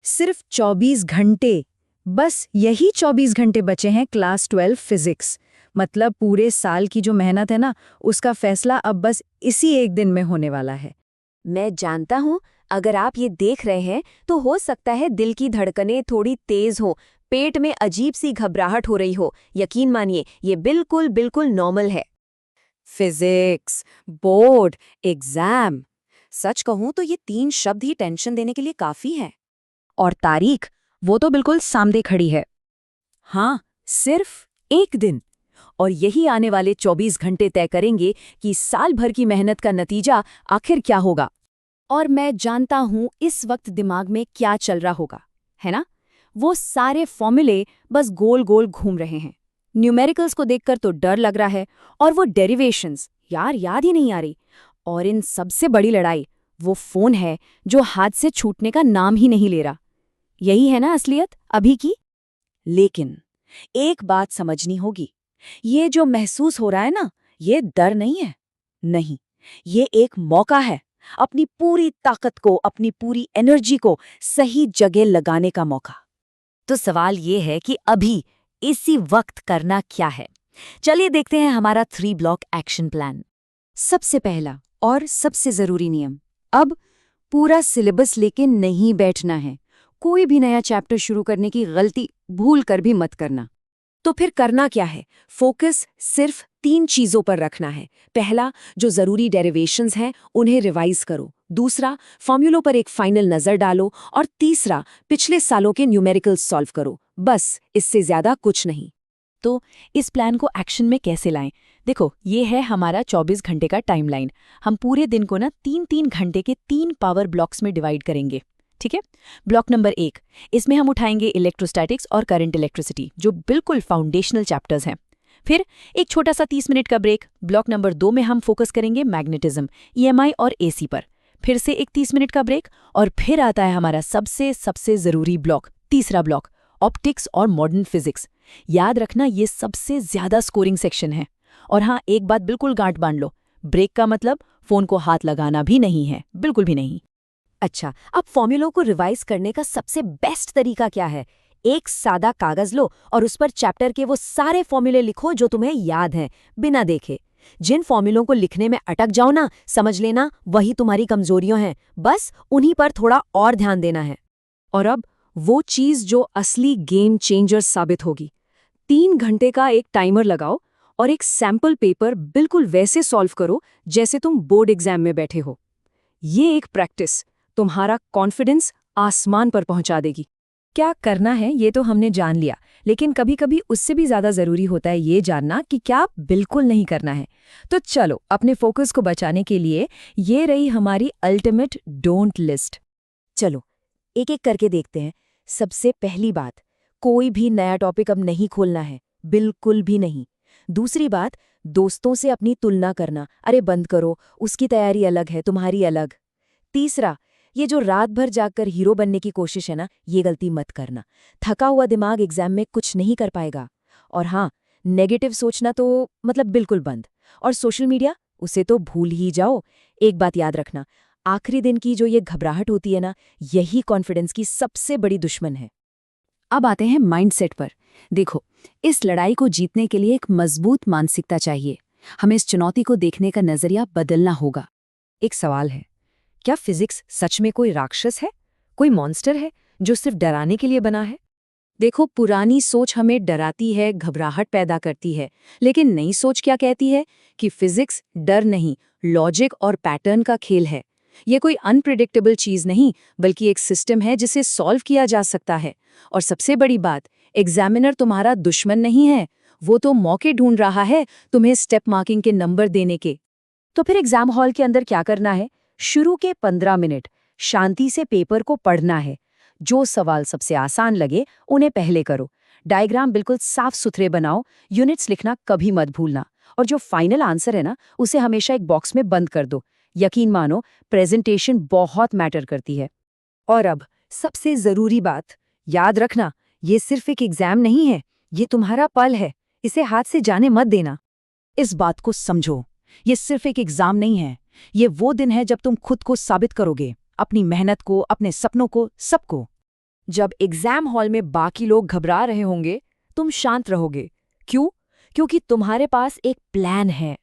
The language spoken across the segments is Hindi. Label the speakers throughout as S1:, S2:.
S1: सिर्फ 24 घंटे, बस यही 24 घंटे बचे हैं क्लास 12 फिजिक्स। मतलब पूरे साल की जो मेहनत है ना, उसका फैसला अब बस इसी एक दिन में होने वाला है।
S2: मैं जानता हूँ, अगर आप ये देख रहे हैं तो हो सकता है दिल की धड़कनें थोड़ी तेज हो, पेट में अजीब सी घबराहट हो रही हो। यकीन मानिए, ये बिल्कुल बिल्कुल नॉर्मल है।
S3: फिजिक्स, बोर्ड, एग्जाम, सच कहूं तो ये 3 शब्द ही टेंशन देने के लिए काफी हैं।
S1: और तारीख, वो तो बिल्कुल सामने खड़ी है।
S3: हाँ, सिर्फ एक दिन। और यही आने वाले 24 घंटे तय करेंगे कि साल भर की मेहनत का नतीजा आखिर क्या होगा। और मैं जानता हूं इस वक्त दिमाग में क्या चल रहा होगा, है ना? वो सारे फॉर्मूले बस गोल गोल घूम रहे हैं। न्यूमेरिकल्स को देखकर तो डर लग रहा है, और वो डेरिवेशंस यार याद ही नहीं आ रही। और इन सबसे बड़ी लड़ाई, वो फोन है जो हाथ से छूटने का नाम ही नहीं ले रहा। यही है ना असलियत अभी की। लेकिन एक बात समझनी होगी, ये जो महसूस हो रहा है ना, ये डर नहीं है। नहीं, ये एक मौका है, अपनी पूरी ताकत को, अपनी पूरी एनर्जी को सही जगह लगाने का मौका। तो सवाल ये है कि अभी इसी वक्त करना क्या है। चलिए देखते हैं हमारा 3 ब्लॉक एक्शन प्लान। सबसे पहला और सबसे जरूरी नियम, अब पूरा सिलेबस लेके नहीं बैठना है। कोई भी नया चैप्टर शुरू करने की गलती भूल कर भी मत करना। तो फिर करना क्या है? फोकस सिर्फ 3 चीजों पर रखना है। पहला, जो जरूरी डेरिवेशंस हैं उन्हें रिवाइज करो। दूसरा, फॉर्मूलों पर एक फाइनल नजर डालो। और तीसरा, पिछले सालों के न्यूमेरिकल्स सॉल्व करो। बस, इससे ज्यादा कुछ नहीं। तो इस प्लान को एक्शन में कैसे लाएं? देखो, ये है हमारा 24 घंटे का टाइमलाइन। हम पूरे दिन को ना 3-3 घंटे के 3 पावर ब्लॉक्स में डिवाइड करेंगे। ठीक है? ब्लॉक नंबर 1, इसमें हम उठाएंगे इलेक्ट्रोस्टैटिक्स और करंट इलेक्ट्रिसिटी, जो बिल्कुल फाउंडेशनल चैप्टर्स हैं। फिर एक छोटा सा 30 मिनट का ब्रेक। ब्लॉक नंबर 2 में हम फोकस करेंगे मैग्नेटिज्म, ईएमआई और एसी पर। फिर से एक 30 मिनट का ब्रेक, और फिर आता है हमारा सबसे सबसे जरूरी ब्लॉक, तीसरा ब्लॉक, ऑप्टिक्स और मॉडर्न फिजिक्स। याद रखना, ये सबसे ज्यादा स्कोरिंग सेक्शन है। और हाँ, एक बात बिल्कुल गांठ बांध लो, ब्रेक का मतलब फोन को हाथ लगाना भी नहीं है, बिल्कुल भी नहीं। अच्छा, अब फॉर्मूलों को रिवाइज करने का सबसे बेस्ट तरीका क्या है? एक सादा कागज लो और उस पर चैप्टर के वो सारे फॉर्मूले लिखो जो तुम्हें याद हैं, बिना देखे। जिन फॉर्मूलों को लिखने में अटक जाओ ना, समझ लेना वही तुम्हारी कमजोरियां हैं। बस उन्हीं पर थोड़ा और ध्यान देना है। और अब वो चीज जो असली गेम चेंजर साबित होगी। 3 घंटे का एक टाइमर लगाओ और एक सैंपल पेपर बिल्कुल वैसे सॉल्व करो जैसे तुम बोर्ड एग्जाम में बैठे हो। ये एक प्रैक्टिस तुम्हारा कॉन्फिडेंस आसमान पर पहुंचा देगी। क्या करना है ये तो हमने जान लिया, लेकिन कभी कभी उससे भी ज्यादा जरूरी होता है ये जानना कि क्या बिल्कुल नहीं करना है। तो चलो, अपने फोकस को बचाने के लिए ये रही हमारी अल्टीमेट डोंट लिस्ट। चलो एक एक करके देखते हैं। सबसे पहली बात, कोई भी नया टॉपिक अब नहीं खोलना है, बिल्कुल भी नहीं। दूसरी बात, दोस्तों से अपनी तुलना करना अरे बंद करो, उसकी तैयारी अलग है, तुम्हारी अलग। तीसरा, ये जो रात भर जागकर हीरो बनने की कोशिश है ना, ये गलती मत करना। थका हुआ दिमाग एग्जाम में कुछ नहीं कर पाएगा। और हाँ, नेगेटिव सोचना तो मतलब बिल्कुल बंद। और सोशल मीडिया, उसे तो भूल ही जाओ। एक बात याद रखना, आखिरी दिन की जो ये घबराहट होती है ना, यही कॉन्फिडेंस की सबसे बड़ी दुश्मन है। अब आते हैं माइंडसेट पर। देखो, इस लड़ाई को जीतने के लिए एक मजबूत मानसिकता चाहिए। हमें इस चुनौती को देखने का नजरिया बदलना होगा। एक सवाल है, क्या फिजिक्स सच में कोई राक्षस है, कोई मॉन्स्टर है जो सिर्फ डराने के लिए बना है? देखो, पुरानी सोच हमें डराती है, घबराहट पैदा करती है। लेकिन नई सोच क्या कहती है? कि फिजिक्स डर नहीं, लॉजिक और पैटर्न का खेल है। ये कोई अनप्रिडिक्टेबल चीज नहीं, बल्कि एक सिस्टम है जिसे सॉल्व किया जा सकता है। और सबसे बड़ी बात, एग्जामिनर तुम्हारा दुश्मन नहीं है, वो तो मौके ढूंढ रहा है तुम्हें स्टेप मार्किंग के नंबर देने के। तो फिर एग्जाम हॉल के अंदर क्या करना है? शुरू के 15 मिनट शांति से पेपर को पढ़ना है। जो सवाल सबसे आसान लगे उन्हें पहले करो। डायग्राम बिल्कुल साफ सुथरे बनाओ, यूनिट्स लिखना कभी मत भूलना। और जो फाइनल आंसर है ना, उसे हमेशा एक बॉक्स में बंद कर दो। यकीन मानो, प्रेजेंटेशन बहुत मैटर करती है। और अब सबसे जरूरी बात, याद रखना, ये सिर्फ एक एग्जाम नहीं है, ये तुम्हारा पल है। इसे हाथ से जाने मत देना। इस बात को समझो, ये सिर्फ एक एग्जाम नहीं है, ये वो दिन है जब तुम खुद को साबित करोगे, अपनी मेहनत को, अपने सपनों को, सबको। जब एग्जाम हॉल में बाकी लोग घबरा रहे होंगे, तुम शांत रहोगे। क्यों? क्योंकि तुम्हारे पास एक प्लान है।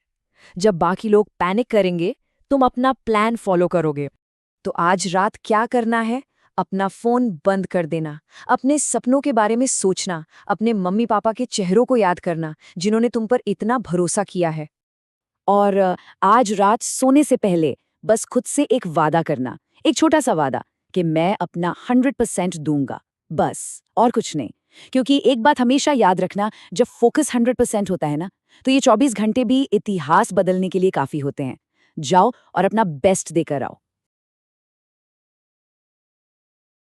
S3: जब बाकी लोग पैनिक करेंगे, तुम अपना प्लान फॉलो करोगे।
S2: तो आज रात क्या करना है? अपना फोन बंद कर देना, अपने सपनों के बारे में सोचना, अपने मम्मी पापा के चेहरों को याद करना जिन्होंने तुम पर इतना भरोसा किया है।
S3: और आज रात सोने से पहले बस खुद से एक वादा करना, एक छोटा सा वादा कि मैं अपना 100% दूंगा, बस, और कुछ नहीं। क्योंकि एक बात हमेशा याद रखना, जब फोकस 100% होता है ना, तो ये 24 घंटे भी इतिहास बदलने के लिए काफी होते हैं। जाओ और अपना बेस्ट देकर आओ।